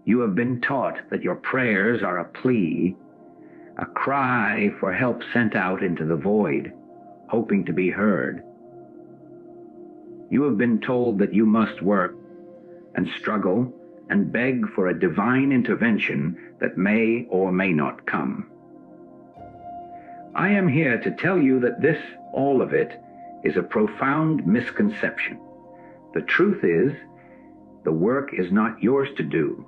You have been taught that your prayers are a plea, a cry for help sent out into the void, hoping to be heard. You have been told that you must work and struggle and beg for a divine intervention that may or may not come. I am here to tell you that this, all of it, is a profound misconception. The truth is, the work is not yours to do.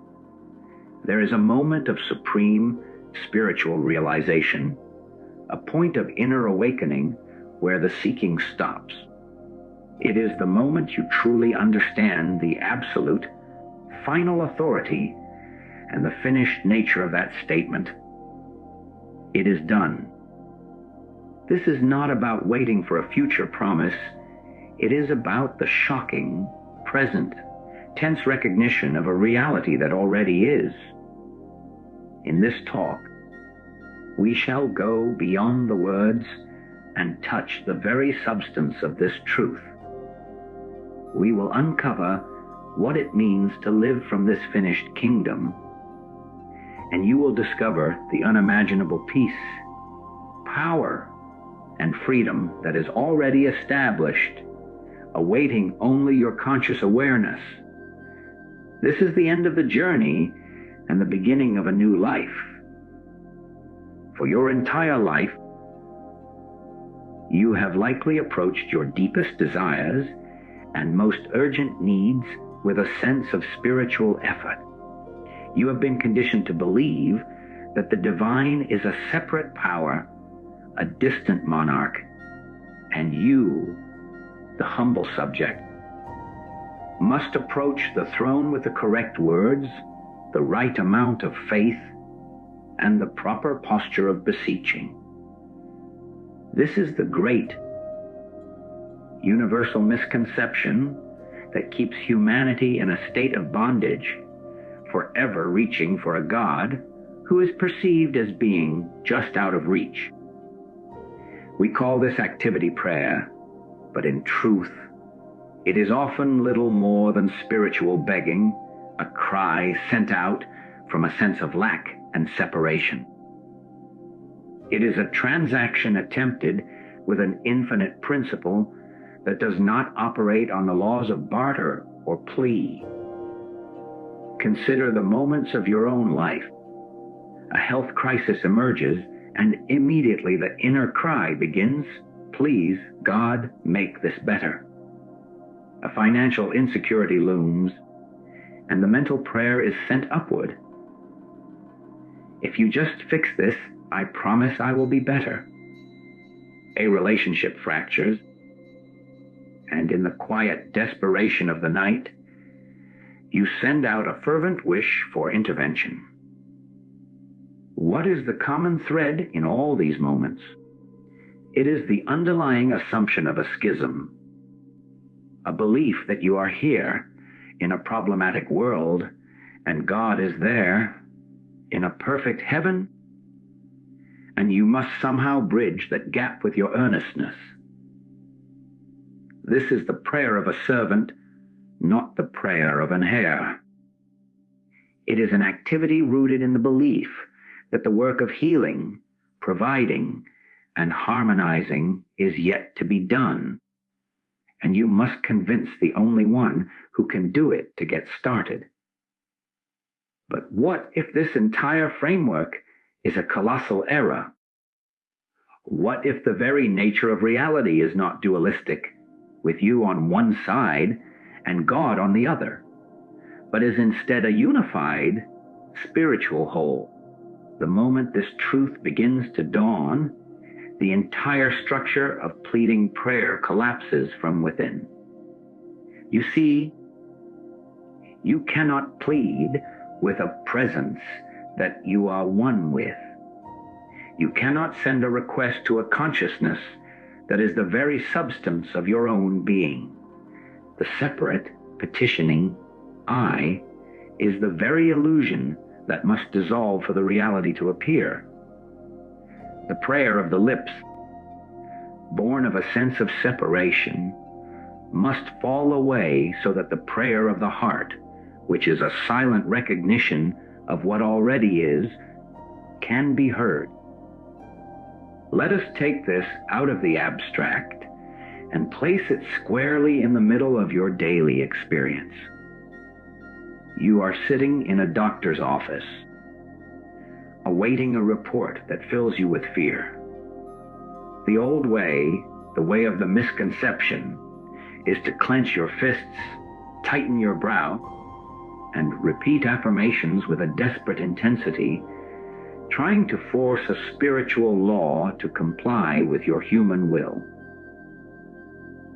There is a moment of supreme spiritual realization, a point of inner awakening where the seeking stops. It is the moment you truly understand the absolute, final authority and the finished nature of that statement. It is done. This is not about waiting for a future promise. It is about the shocking, present, tense recognition of a reality that already is. In this talk, we shall go beyond the words and touch the very substance of this truth. We will uncover what it means to live from this finished kingdom, and you will discover the unimaginable peace, power, and freedom that is already established, awaiting only your conscious awareness. This is the end of the journey and the beginning of a new life. For your entire life, you have likely approached your deepest desires and most urgent needs with a sense of spiritual effort. You have been conditioned to believe that the divine is a separate power, a distant monarch, and you, the humble subject, must approach the throne with the correct words, the right amount of faith, and the proper posture of beseeching. This is the great universal misconception that keeps humanity in a state of bondage, forever reaching for a God who is perceived as being just out of reach. We call this activity prayer, but in truth, it is often little more than spiritual begging, a cry sent out from a sense of lack and separation. It is a transaction attempted with an infinite principle that does not operate on the laws of barter or plea. Consider the moments of your own life. A health crisis emerges, and immediately the inner cry begins, "Please, God, make this better." A financial insecurity looms, and the mental prayer is sent upward. "If you just fix this, I promise I will be better." A relationship fractures, and in the quiet desperation of the night, you send out a fervent wish for intervention. What is the common thread in all these moments? It is the underlying assumption of a schism, a belief that you are here in a problematic world and God is there in a perfect heaven, and you must somehow bridge that gap with your earnestness. This is the prayer of a servant, not the prayer of an heir. It is an activity rooted in the belief that the work of healing, providing, and harmonizing is yet to be done, and you must convince the only one who can do it to get started. But what if this entire framework is a colossal error? What if the very nature of reality is not dualistic, with you on one side and God on the other, but is instead a unified spiritual whole? The moment this truth begins to dawn, the entire structure of pleading prayer collapses from within. You see, you cannot plead with a presence that you are one with. You cannot send a request to a consciousness that is the very substance of your own being. The separate, petitioning I is the very illusion that must dissolve for the reality to appear. The prayer of the lips, born of a sense of separation, must fall away so that the prayer of the heart which is a silent recognition of what already is, can be heard. Let us take this out of the abstract and place it squarely in the middle of your daily experience. You are sitting in a doctor's office, awaiting a report that fills you with fear. The old way, the way of the misconception, is to clench your fists, tighten your brow, and repeat affirmations with a desperate intensity, trying to force a spiritual law to comply with your human will.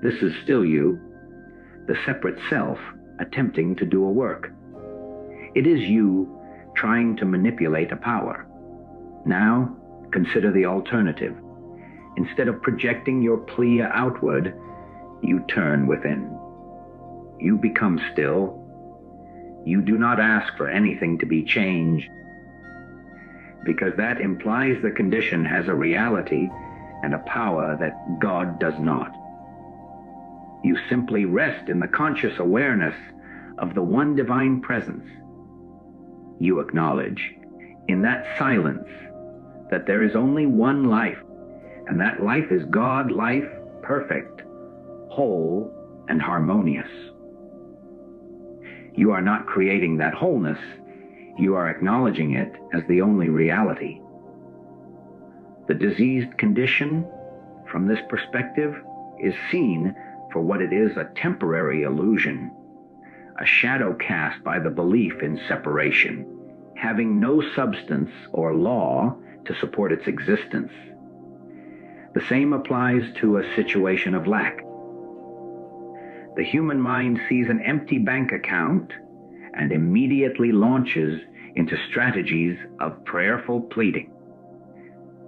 This is still you, the separate self attempting to do a work. It is you trying to manipulate a power. Now, consider the alternative. Instead of projecting your plea outward, you turn within. You become still. You do not ask for anything to be changed, because that implies the condition has a reality and a power that God does not. You simply rest in the conscious awareness of the one divine presence. You acknowledge, in that silence, that there is only one life, and that life is God life, perfect, whole, and harmonious. You are not creating that wholeness, you are acknowledging it as the only reality. The diseased condition, from this perspective, is seen for what it is, a temporary illusion, a shadow cast by the belief in separation, having no substance or law to support its existence. The same applies to a situation of lack. The human mind sees an empty bank account and immediately launches into strategies of prayerful pleading.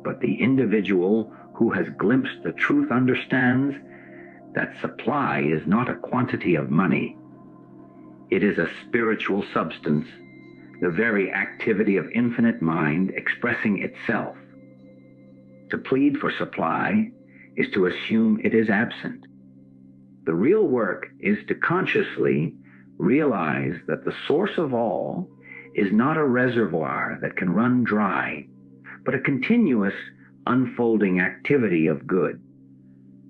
But the individual who has glimpsed the truth understands that supply is not a quantity of money. It is a spiritual substance, the very activity of infinite mind expressing itself. To plead for supply is to assume it is absent. The real work is to consciously realize that the source of all is not a reservoir that can run dry, but a continuous unfolding activity of good.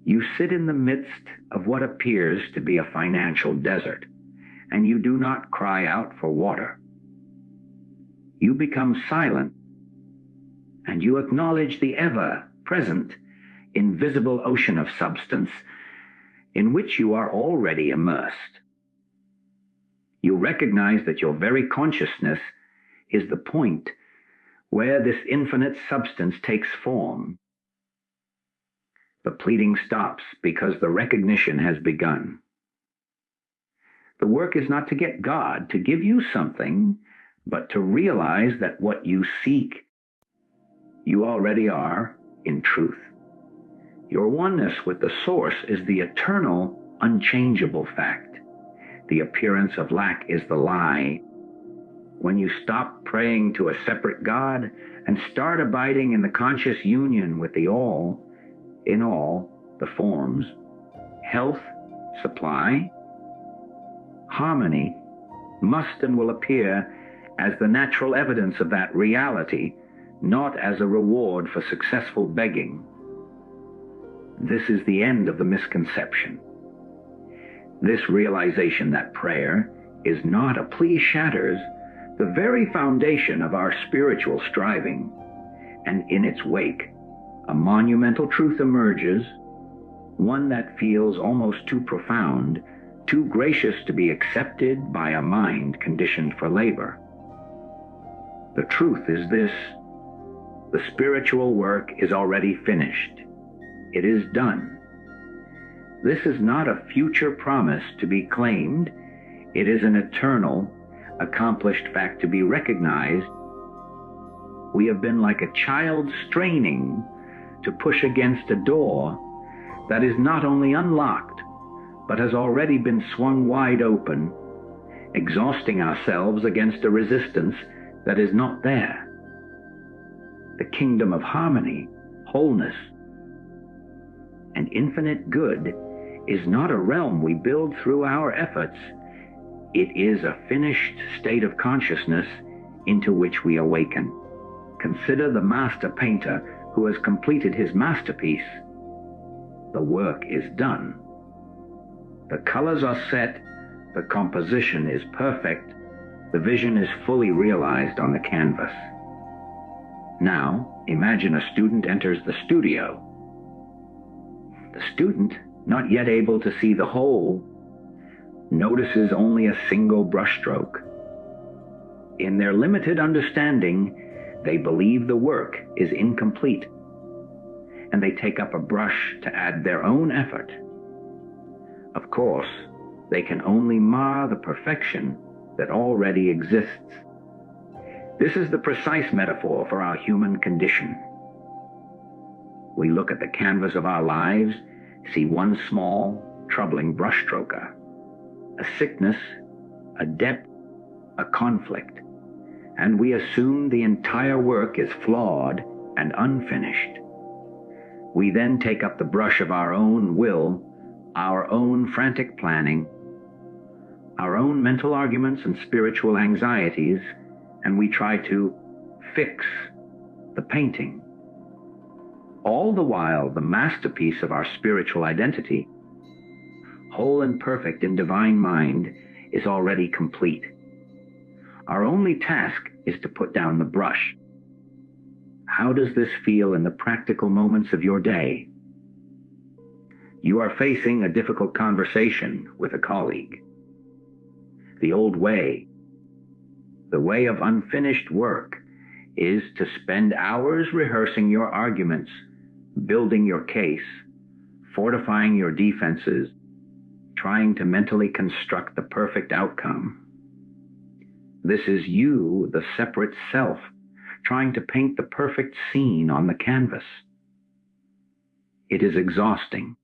You sit in the midst of what appears to be a financial desert, and you do not cry out for water. You become silent, and you acknowledge the ever-present, invisible ocean of substance in which you are already immersed. You recognize that your very consciousness is the point where this infinite substance takes form. The pleading stops because the recognition has begun. The work is not to get God to give you something, but to realize that what you seek, you already are in truth. Your oneness with the source is the eternal, unchangeable fact. The appearance of lack is the lie. When you stop praying to a separate God and start abiding in the conscious union with the all, in all the forms, health, supply, harmony must and will appear as the natural evidence of that reality, not as a reward for successful begging. This is the end of the misconception. This realization that prayer is not a plea shatters the very foundation of our spiritual striving, and in its wake, a monumental truth emerges, one that feels almost too profound, too gracious to be accepted by a mind conditioned for labor. The truth is this: the spiritual work is already finished. It is done. This is not a future promise to be claimed. It is an eternal, accomplished fact to be recognized. We have been like a child straining to push against a door that is not only unlocked, but has already been swung wide open, exhausting ourselves against a resistance that is not there. The kingdom of harmony, wholeness, and infinite good is not a realm we build through our efforts. It is a finished state of consciousness into which we awaken. Consider the master painter who has completed his masterpiece. The work is done. The colors are set, the composition is perfect, the vision is fully realized on the canvas. Now, imagine a student enters the studio. The student, not yet able to see the whole, notices only a single brushstroke. In their limited understanding, they believe the work is incomplete, and they take up a brush to add their own effort. Of course, they can only mar the perfection that already exists. This is the precise metaphor for our human condition. We look at the canvas of our lives, see one small, troubling brushstroke, a sickness, a debt, a conflict, and we assume the entire work is flawed and unfinished. We then take up the brush of our own will, our own frantic planning, our own mental arguments and spiritual anxieties, and we try to fix the painting. All the while, the masterpiece of our spiritual identity, whole and perfect in divine mind, is already complete. Our only task is to put down the brush. How does this feel in the practical moments of your day? You are facing a difficult conversation with a colleague. The old way, the way of unfinished work, is to spend hours rehearsing your arguments, building your case, fortifying your defenses, trying to mentally construct the perfect outcome. This is you, the separate self, trying to paint the perfect scene on the canvas. It is exhausting.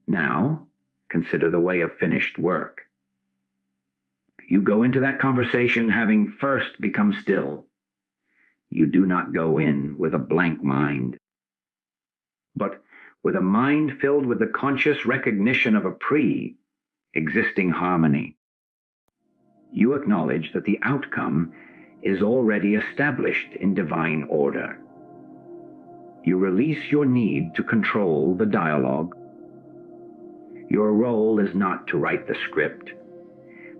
Now, consider the way of finished work. You go into that conversation having first become still. You do not go in with a blank mind, but with a mind filled with the conscious recognition of a pre-existing harmony. You acknowledge that the outcome is already established in divine order. You release your need to control the dialogue. Your role is not to write the script,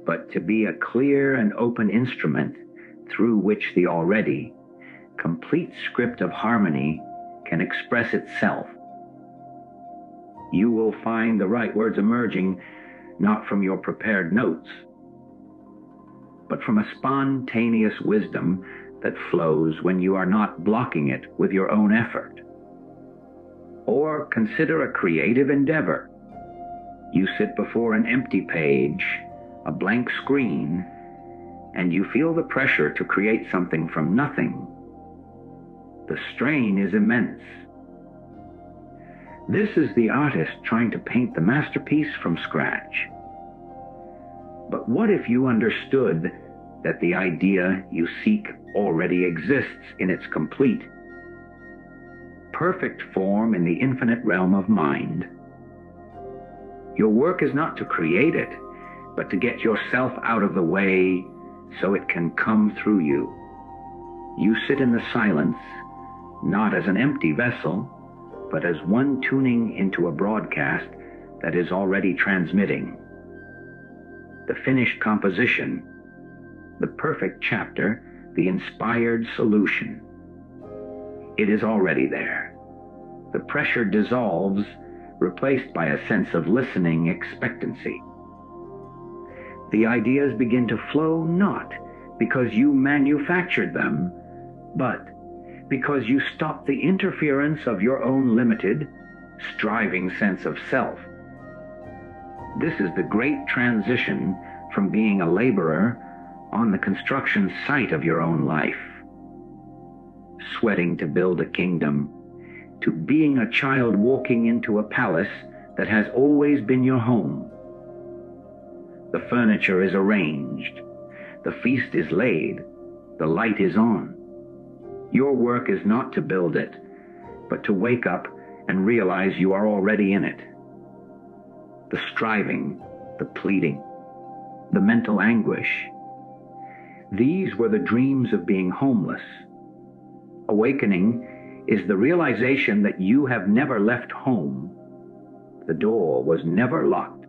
but to be a clear and open instrument through which the already complete script of harmony can express itself. You will find the right words emerging not from your prepared notes, but from a spontaneous wisdom that flows when you are not blocking it with your own effort. Or consider a creative endeavor. You sit before an empty page, a blank screen, and you feel the pressure to create something from nothing. The strain is immense. This is the artist trying to paint the masterpiece from scratch. But what if you understood that the idea you seek already exists in its complete, perfect form in the infinite realm of mind? Your work is not to create it, but to get yourself out of the way so it can come through you. You sit in the silence, not as an empty vessel, but as one tuning into a broadcast that is already transmitting. The finished composition, the perfect chapter, the inspired solution. It is already there. The pressure dissolves, replaced by a sense of listening expectancy. The ideas begin to flow not because you manufactured them, but because you stopped the interference of your own limited, striving sense of self. This is the great transition from being a laborer on the construction site of your own life, sweating to build a kingdom, to being a child walking into a palace that has always been your home. The furniture is arranged, the feast is laid, the light is on. Your work is not to build it, but to wake up and realize you are already in it. The striving, the pleading, the mental anguish. These were the dreams of being homeless. Awakening is the realization that you have never left home. The door was never locked.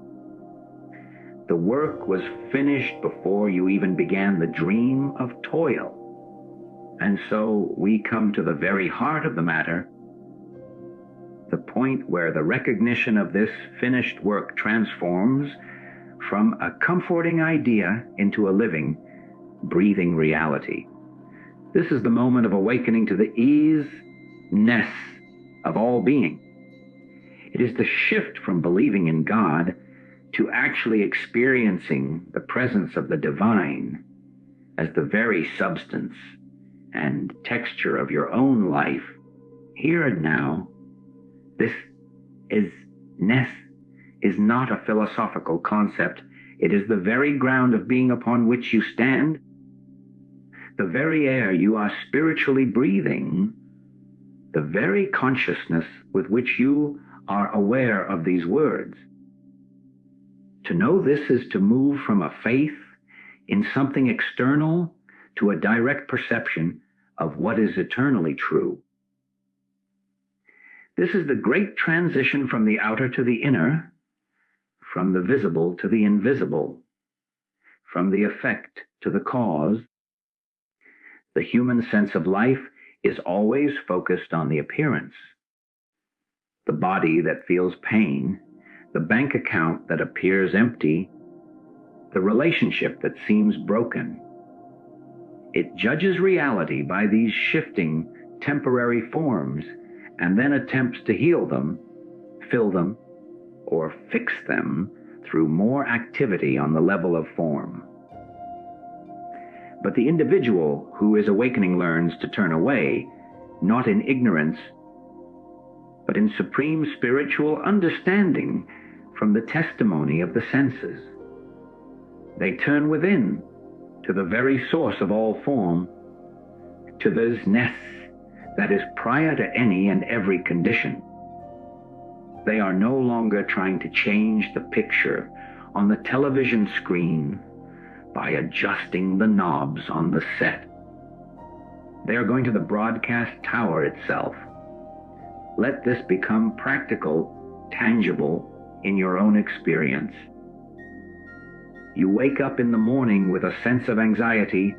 The work was finished before you even began the dream of toil. And so we come to the very heart of the matter, the point where the recognition of this finished work transforms from a comforting idea into a living, breathing reality. This is the moment of awakening to the is-ness of all being. It is the shift from believing in God to actually experiencing the presence of the divine as the very substance and texture of your own life, here and now. This is-ness is not a philosophical concept. It is the very ground of being upon which you stand, the very air you are spiritually breathing, the very consciousness with which you are aware of these words. To know this is to move from a faith in something external to a direct perception of what is eternally true. This is the great transition from the outer to the inner, from the visible to the invisible, from the effect to the cause. The human sense of life is always focused on the appearance. The body that feels pain, the bank account that appears empty, the relationship that seems broken. It judges reality by these shifting, temporary forms and then attempts to heal them, fill them, or fix them through more activity on the level of form. But the individual who is awakening learns to turn away, not in ignorance, but in supreme spiritual understanding from the testimony of the senses. They turn within, to the very source of all form, to the is-ness that is prior to any and every condition. They are no longer trying to change the picture on the television screen by adjusting the knobs on the set. They are going to the broadcast tower itself. Let this become practical, tangible in your own experience. You wake up in the morning with a sense of anxiety,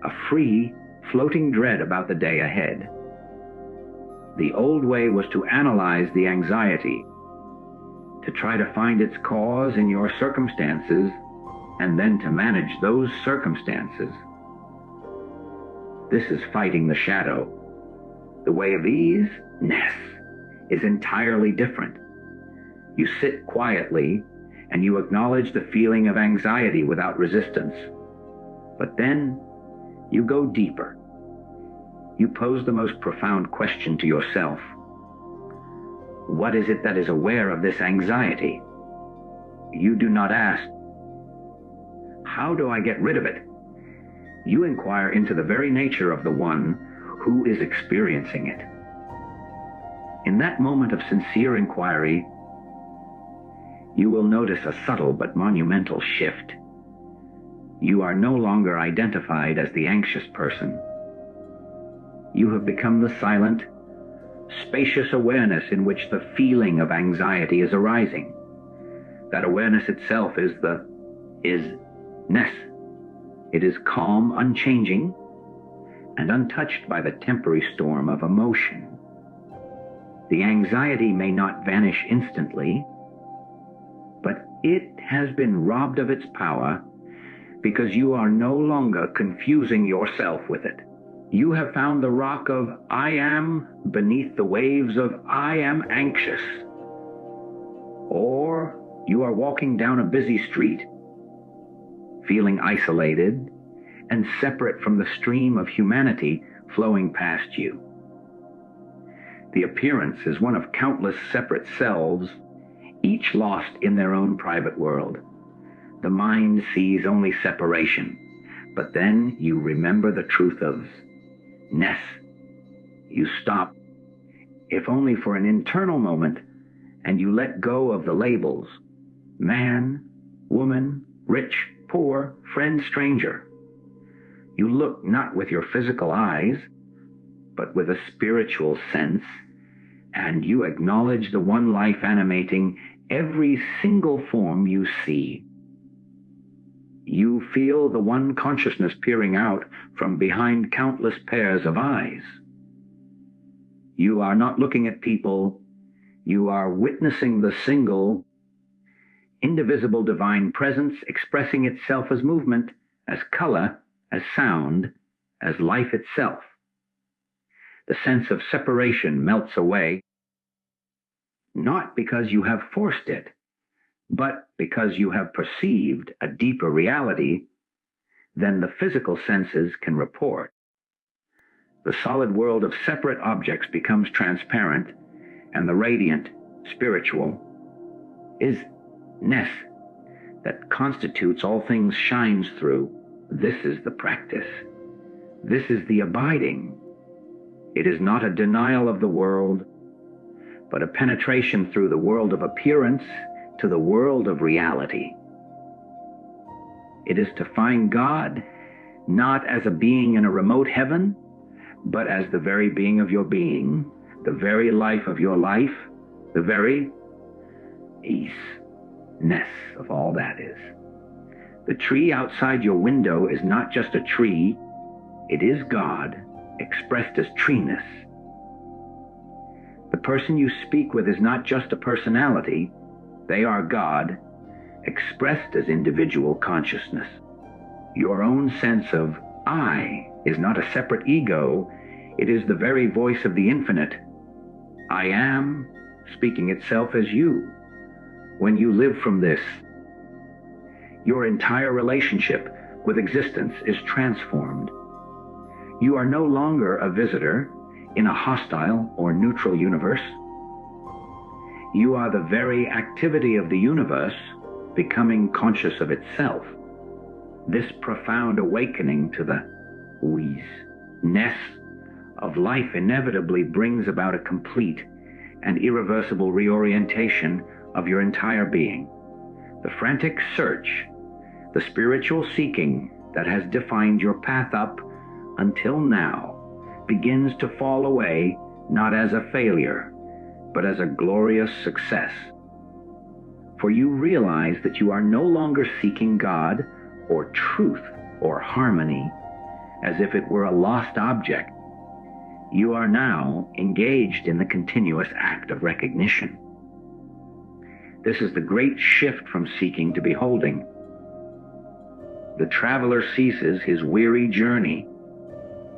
a free, floating dread about the day ahead. The old way was to analyze the anxiety, to try to find its cause in your circumstances, and then to manage those circumstances. This is fighting the shadow. The way of is-ness is entirely different. You sit quietly and you acknowledge the feeling of anxiety without resistance. But then you go deeper. You pose the most profound question to yourself. What is it that is aware of this anxiety? You do not ask, how do I get rid of it? You inquire into the very nature of the one who is experiencing it. In that moment of sincere inquiry, you will notice a subtle but monumental shift. You are no longer identified as the anxious person. You have become the silent, spacious awareness in which the feeling of anxiety is arising. That awareness itself is the is-ness. It is calm, unchanging, and untouched by the temporary storm of emotion. The anxiety may not vanish instantly, but it has been robbed of its power because you are no longer confusing yourself with it. You have found the rock of I am beneath the waves of I am anxious. Or you are walking down a busy street, feeling isolated and separate from the stream of humanity flowing past you. The appearance is one of countless separate selves, each lost in their own private world. The mind sees only separation, but then you remember the truth of ness. You stop, if only for an internal moment, and you let go of the labels, man, woman, rich, rich, poor, friend, stranger. You look not with your physical eyes, but with a spiritual sense, and you acknowledge the one life animating every single form you see. You feel the one consciousness peering out from behind countless pairs of eyes. You are not looking at people, you are witnessing the single, indivisible divine presence expressing itself as movement, as color, as sound, as life itself. The sense of separation melts away, not because you have forced it, but because you have perceived a deeper reality than the physical senses can report. The solid world of separate objects becomes transparent, and the radiant, spiritual, Is-ness that constitutes all things shines through. This is the practice. This is the abiding. It is not a denial of the world, but a penetration through the world of appearance to the world of reality. It is to find God not as a being in a remote heaven, but as the very being of your being, the very life of your life, the very Is-ness of all that is. The tree outside your window is not just a tree, it is God expressed as treeness. The person you speak with is not just a personality, they are God expressed as individual consciousness. Your own sense of I is not a separate ego, it is the very voice of the infinite. I am speaking itself as you. When you live from this, your entire relationship with existence is transformed. You are no longer a visitor in a hostile or neutral universe. You are the very activity of the universe becoming conscious of itself. This profound awakening to the Is-ness of life inevitably brings about a complete and irreversible reorientation of your entire being. The frantic search, the spiritual seeking that has defined your path up until now begins to fall away, not as a failure, but as a glorious success. For you realize that you are no longer seeking God or truth or harmony as if it were a lost object. You are now engaged in the continuous act of recognition. This is the great shift from seeking to beholding. The traveler ceases his weary journey,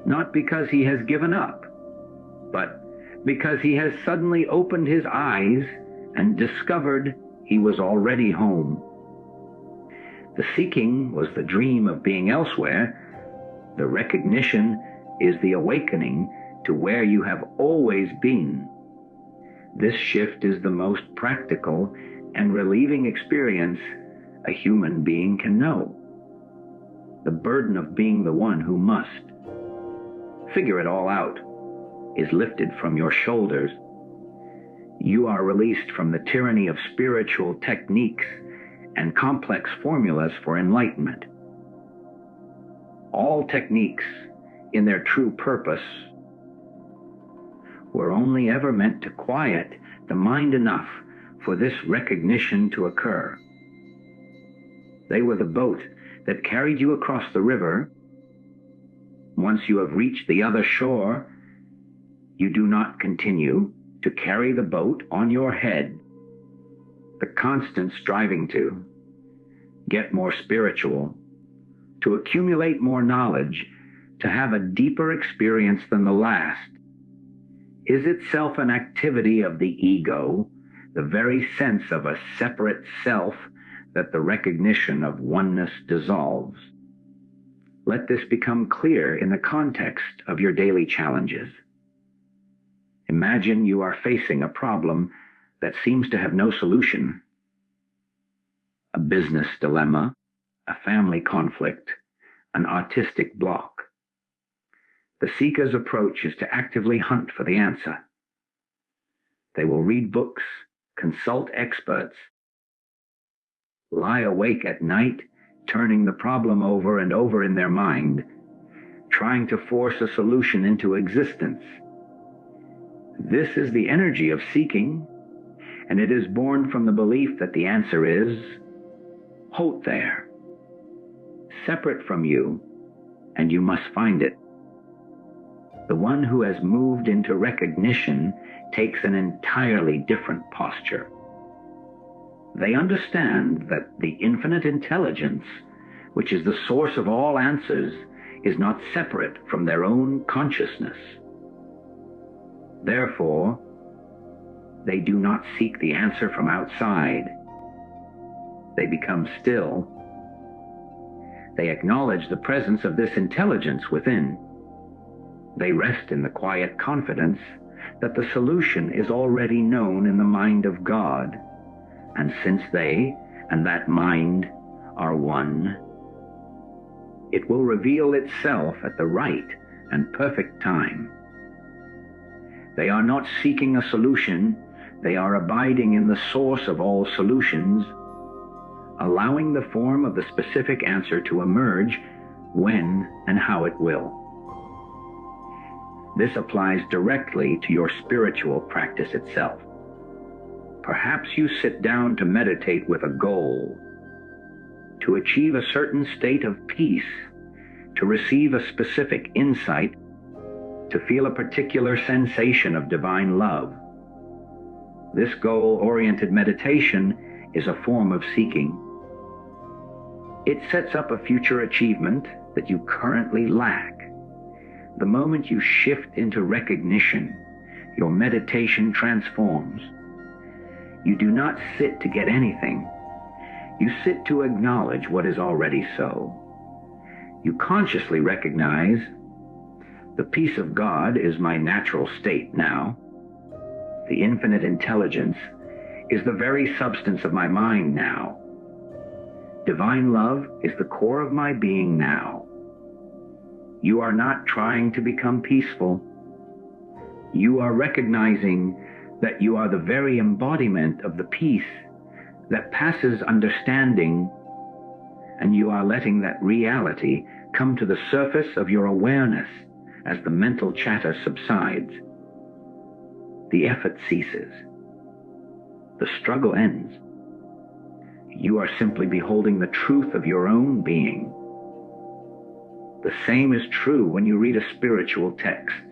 not because he has given up, but because he has suddenly opened his eyes and discovered he was already home. The seeking was the dream of being elsewhere. The recognition is the awakening to where you have always been. This shift is the most practical and relieving experience a human being can know. The burden of being the one who must figure it all out is lifted from your shoulders. You are released from the tyranny of spiritual techniques and complex formulas for enlightenment. All techniques, in their true purpose, were only ever meant to quiet the mind enough for this recognition to occur. They were the boat that carried you across the river. Once you have reached the other shore, you do not continue to carry the boat on your head. The constant striving to get more spiritual, to accumulate more knowledge, to have a deeper experience than the last, is itself an activity of the ego, the very sense of a separate self that the recognition of oneness dissolves. Let this become clear in the context of your daily challenges. Imagine you are facing a problem that seems to have no solution. A business dilemma, a family conflict, an artistic block. The seeker's approach is to actively hunt for the answer. They will read books, consult experts, lie awake at night turning the problem over and over in their mind, trying to force a solution into existence. This is the energy of seeking, and it is born from the belief that the answer is out there, separate from you, and you must find it. The one who has moved into recognition takes an entirely different posture. They understand that the infinite intelligence, which is the source of all answers, is not separate from their own consciousness. Therefore, they do not seek the answer from outside. They become still. They acknowledge the presence of this intelligence within. They rest in the quiet confidence that the solution is already known in the mind of God, and since they and that mind are one, it will reveal itself at the right and perfect time. They are not seeking a solution, they are abiding in the source of all solutions, allowing the form of the specific answer to emerge when and how it will. This applies directly to your spiritual practice itself. Perhaps you sit down to meditate with a goal, to achieve a certain state of peace, to receive a specific insight, to feel a particular sensation of divine love. This goal-oriented meditation is a form of seeking. It sets up a future achievement that you currently lack. The moment you shift into recognition, your meditation transforms. You do not sit to get anything. You sit to acknowledge what is already so. You consciously recognize the peace of God is my natural state now. The infinite intelligence is the very substance of my mind now. Divine love is the core of my being now. You are not trying to become peaceful. You are recognizing that you are the very embodiment of the peace that passes understanding, and you are letting that reality come to the surface of your awareness as the mental chatter subsides. The effort ceases. The struggle ends. You are simply beholding the truth of your own being. The same is true when you read a spiritual text.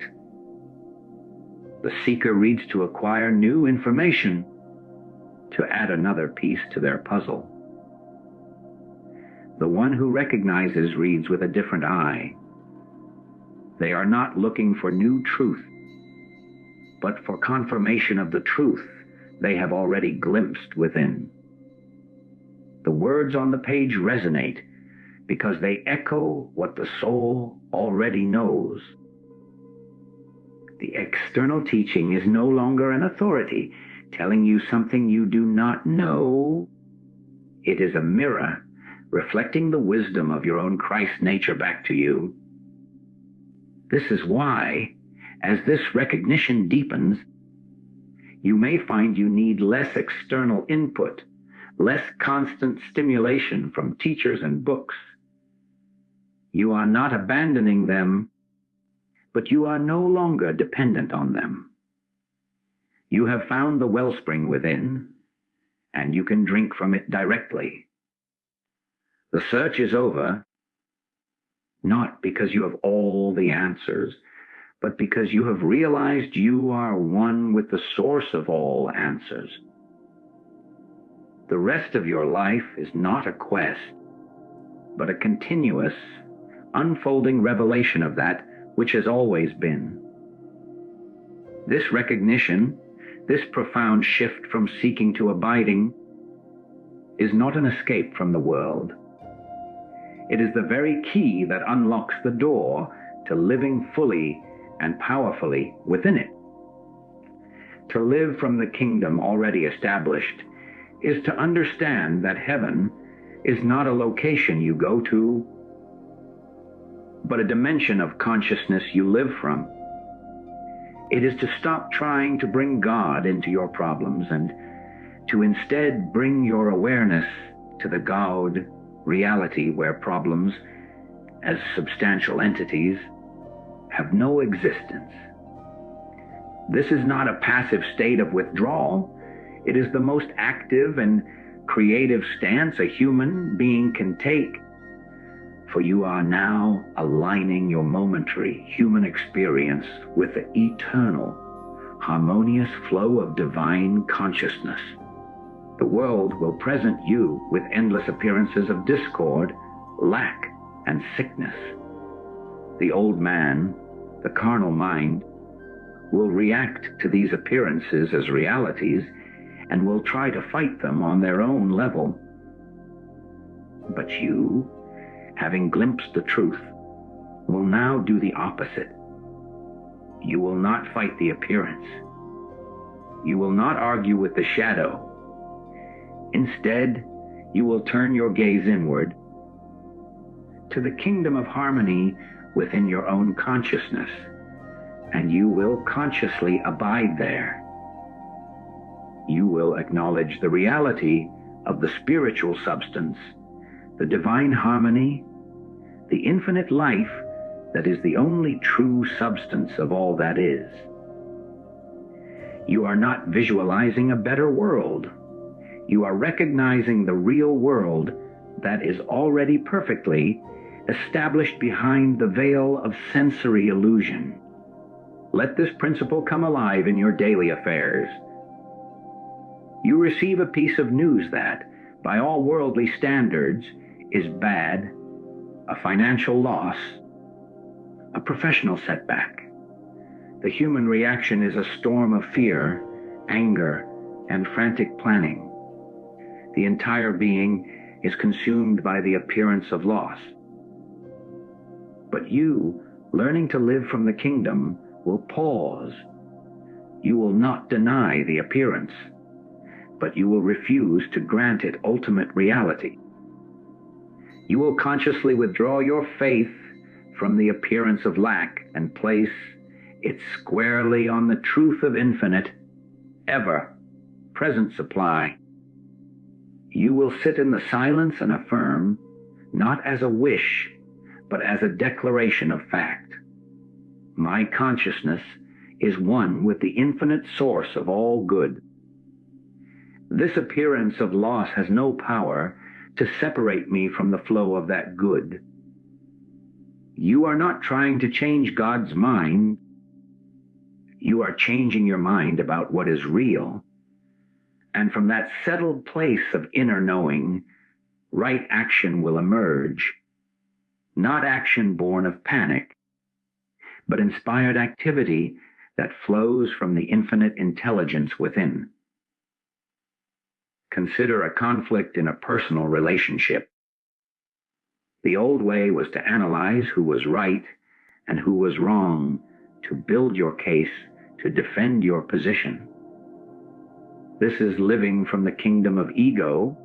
The seeker reads to acquire new information, to add another piece to their puzzle. The one who recognizes reads with a different eye. They are not looking for new truth, but for confirmation of the truth they have already glimpsed within. The words on the page resonate because they echo what the soul already knows. The external teaching is no longer an authority telling you something you do not know. It is a mirror reflecting the wisdom of your own Christ nature back to you. This is why, as this recognition deepens, you may find you need less external input, less constant stimulation from teachers and books. You are not abandoning them, but you are no longer dependent on them. You have found the wellspring within, and you can drink from it directly. The search is over, not because you have all the answers, but because you have realized you are one with the source of all answers. The rest of your life is not a quest, but a continuous, unfolding revelation of that which has always been. This recognition, this profound shift from seeking to abiding, is not an escape from the world. It is the very key that unlocks the door to living fully and powerfully within it. To live from the kingdom already established is to understand that heaven is not a location you go to, but a dimension of consciousness you live from. It is to stop trying to bring God into your problems and to instead bring your awareness to the God reality where problems, as substantial entities, have no existence. This is not a passive state of withdrawal. It is the most active and creative stance a human being can take, for you are now aligning your momentary human experience with the eternal, harmonious flow of divine consciousness. The world will present you with endless appearances of discord, lack, and sickness. The old man, the carnal mind, will react to these appearances as realities and will try to fight them on their own level. But you, having glimpsed the truth, will now do the opposite. You will not fight the appearance. You will not argue with the shadow. Instead, you will turn your gaze inward to the kingdom of harmony within your own consciousness, and you will consciously abide there. You will acknowledge the reality of the spiritual substance, the divine harmony, the infinite life that is the only true substance of all that is. You are not visualizing a better world. You are recognizing the real world that is already perfectly established behind the veil of sensory illusion. Let this principle come alive in your daily affairs. You receive a piece of news that, by all worldly standards, is bad, a financial loss, a professional setback. The human reaction is a storm of fear, anger, and frantic planning. The entire being is consumed by the appearance of loss. But you, learning to live from the kingdom, will pause. You will not deny the appearance, but you will refuse to grant it ultimate reality. You will consciously withdraw your faith from the appearance of lack and place it squarely on the truth of infinite, ever present supply. You will sit in the silence and affirm, not as a wish, but as a declaration of fact. My consciousness is one with the infinite source of all good. This appearance of loss has no power to separate me from the flow of that good. You are not trying to change God's mind. You are changing your mind about what is real. And from that settled place of inner knowing, right action will emerge. Not action born of panic, but inspired activity that flows from the infinite intelligence within. Consider a conflict in a personal relationship. The old way was to analyze who was right and who was wrong, to build your case, to defend your position. This is living from the kingdom of ego,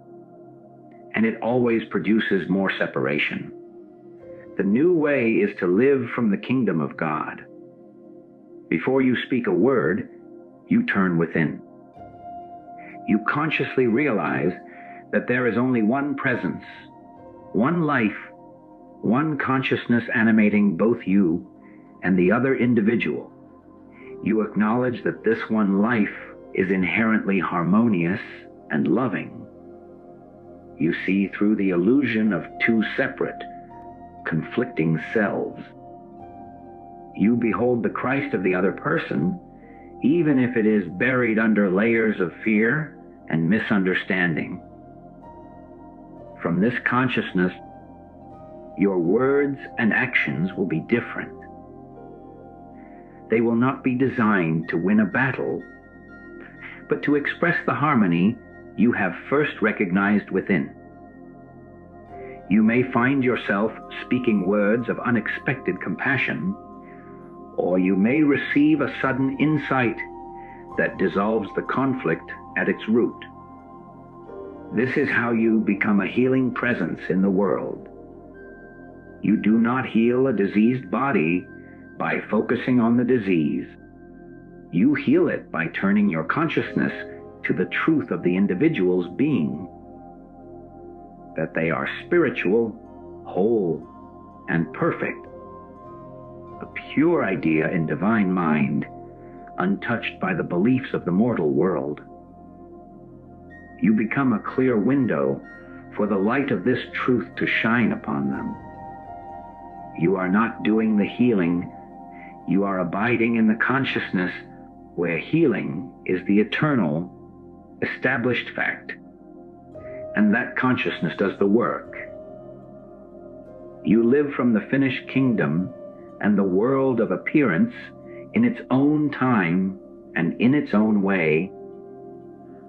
and it always produces more separation. The new way is to live from the kingdom of God. Before you speak a word, you turn within. You consciously realize that there is only one presence, one life, one consciousness animating both you and the other individual. You acknowledge that this one life is inherently harmonious and loving. You see through the illusion of two separate, conflicting selves. You behold the Christ of the other person, even if it is buried under layers of fear and misunderstanding. From this consciousness, your words and actions will be different. They will not be designed to win a battle, but to express the harmony you have first recognized within. You may find yourself speaking words of unexpected compassion, or you may receive a sudden insight that dissolves the conflict at its root. This is how you become a healing presence in the world. You do not heal a diseased body by focusing on the disease. You heal it by turning your consciousness to the truth of the individual's being. that they are spiritual, whole, and perfect. A pure idea in divine mind, untouched by the beliefs of the mortal world. You become a clear window for the light of this truth to shine upon them. You are not doing the healing, you are abiding in the consciousness where healing is the eternal, established fact, and that consciousness does the work. You live from the finished kingdom and the world of appearance in its own time and in its own way,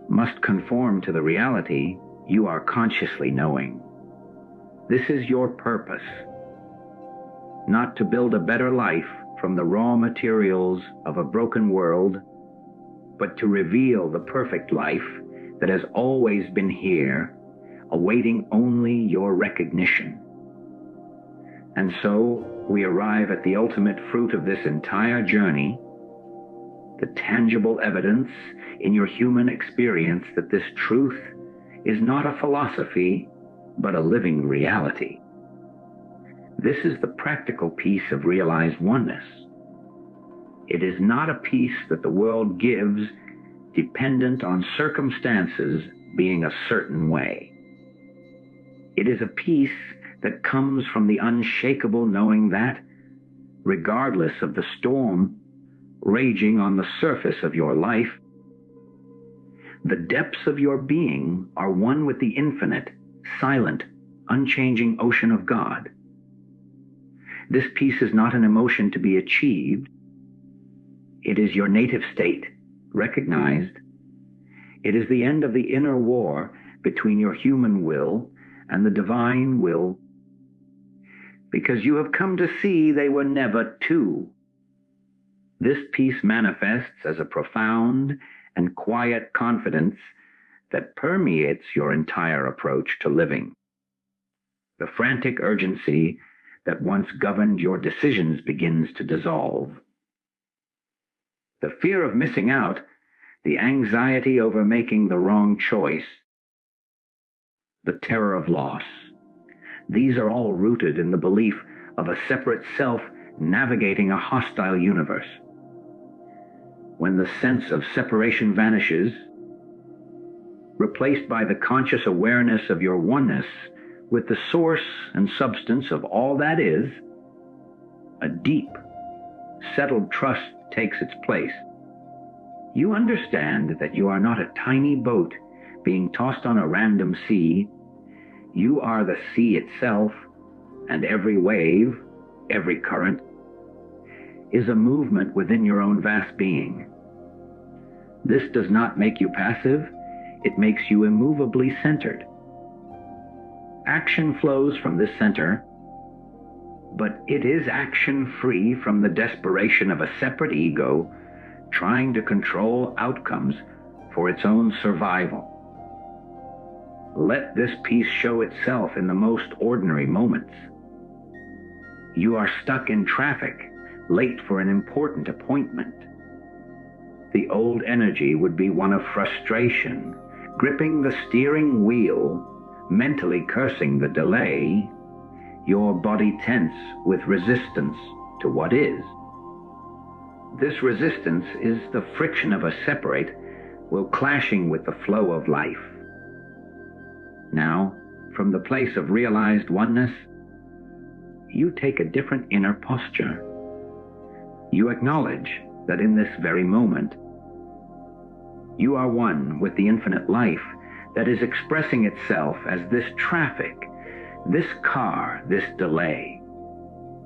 must conform to the reality you are consciously knowing. This is your purpose, not to build a better life from the raw materials of a broken world, but to reveal the perfect life that has always been here, awaiting only your recognition. And so we arrive at the ultimate fruit of this entire journey, the tangible evidence in your human experience that this truth is not a philosophy, but a living reality. This is the practical piece of realized oneness. It is not a piece that the world gives dependent on circumstances being a certain way. It is a peace that comes from the unshakable knowing that, regardless of the storm raging on the surface of your life, the depths of your being are one with the infinite, silent, unchanging ocean of God. This peace is not an emotion to be achieved. It is your native state, recognized. It is the end of the inner war between your human will and the divine will, because you have come to see they were never two. This peace manifests as a profound and quiet confidence that permeates your entire approach to living. The frantic urgency that once governed your decisions begins to dissolve. The fear of missing out, the anxiety over making the wrong choice, the terror of loss, these are all rooted in the belief of a separate self navigating a hostile universe. When the sense of separation vanishes, replaced by the conscious awareness of your oneness with the source and substance of all that is, a deep, settled trust takes its place. You understand that you are not a tiny boat being tossed on a random sea. You are the sea itself, and every wave, every current, is a movement within your own vast being. This does not make you passive, it makes you immovably centered. Action flows from this center, but it is action free from the desperation of a separate ego trying to control outcomes for its own survival. Let this peace show itself in the most ordinary moments. You are stuck in traffic, late for an important appointment. The old energy would be one of frustration, gripping the steering wheel, mentally cursing the delay, your body tense with resistance to what is. This resistance is the friction of a separate will clashing with the flow of life. Now, from the place of realized oneness, you take a different inner posture. You acknowledge that in this very moment, you are one with the infinite life that is expressing itself as this traffic, this car, this delay.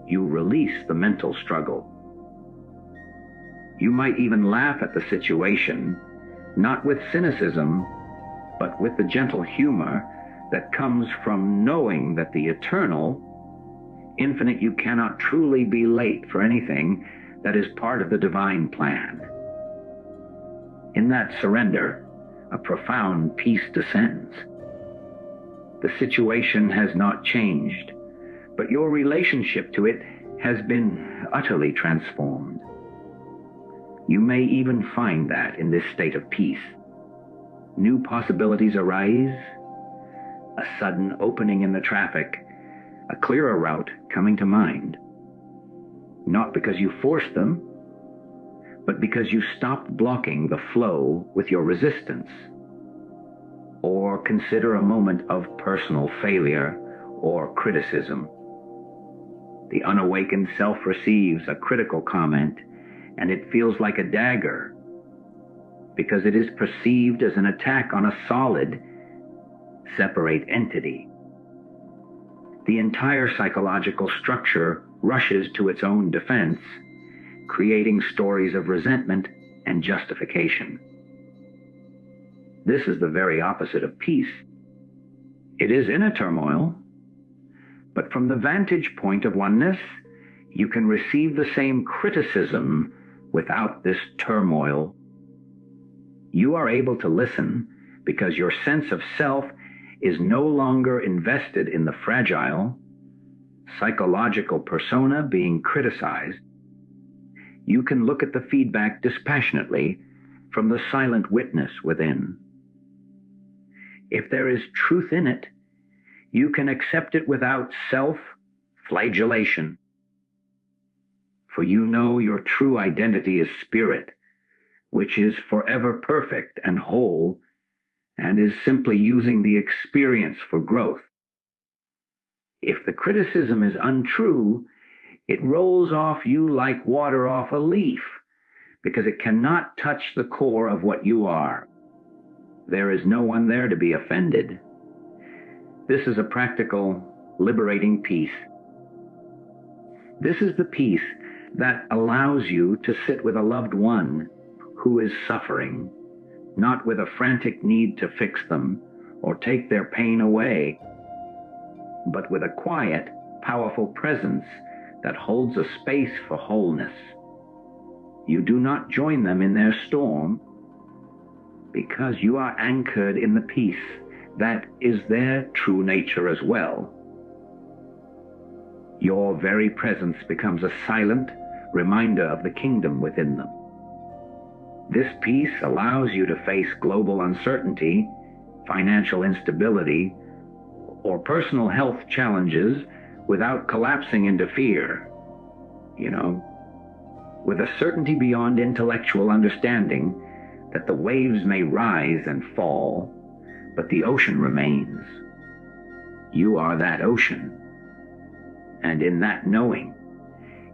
You release the mental struggle. You might even laugh at the situation, not with cynicism, but with the gentle humor that comes from knowing that the eternal, infinite, you cannot truly be late for anything that is part of the divine plan. In that surrender, a profound peace descends. The situation has not changed, but your relationship to it has been utterly transformed. You may even find that in this state of peace, new possibilities arise, a sudden opening in the traffic, a clearer route coming to mind. Not because you forced them, but because you stopped blocking the flow with your resistance. Or consider a moment of personal failure or criticism. The unawakened self receives a critical comment, and it feels like a dagger, because it is perceived as an attack on a solid, separate entity. The entire psychological structure rushes to its own defense, creating stories of resentment and justification. This is the very opposite of peace. It is in a turmoil, but from the vantage point of oneness, you can receive the same criticism without this turmoil. You are able to listen because your sense of self is no longer invested in the fragile, psychological persona being criticized. You can look at the feedback dispassionately from the silent witness within. If there is truth in it, you can accept it without self-flagellation. For you know your true identity is spirit, which is forever perfect and whole, and is simply using the experience for growth. If the criticism is untrue, it rolls off you like water off a leaf, because it cannot touch the core of what you are. There is no one there to be offended. This is a practical, liberating peace. This is the peace that allows you to sit with a loved one who is suffering, not with a frantic need to fix them or take their pain away, but with a quiet, powerful presence that holds a space for wholeness. You do not join them in their storm, because you are anchored in the peace that is their true nature as well. Your very presence becomes a silent reminder of the kingdom within them. This peace allows you to face global uncertainty, financial instability, or personal health challenges without collapsing into fear. With a certainty beyond intellectual understanding that the waves may rise and fall, but the ocean remains. You are that ocean. And in that knowing,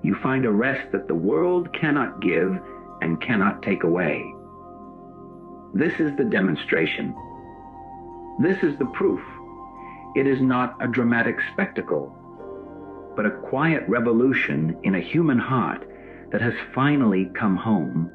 you find a rest that the world cannot give and cannot take away. This is the demonstration. This is the proof. It is not a dramatic spectacle, but a quiet revolution in a human heart that has finally come home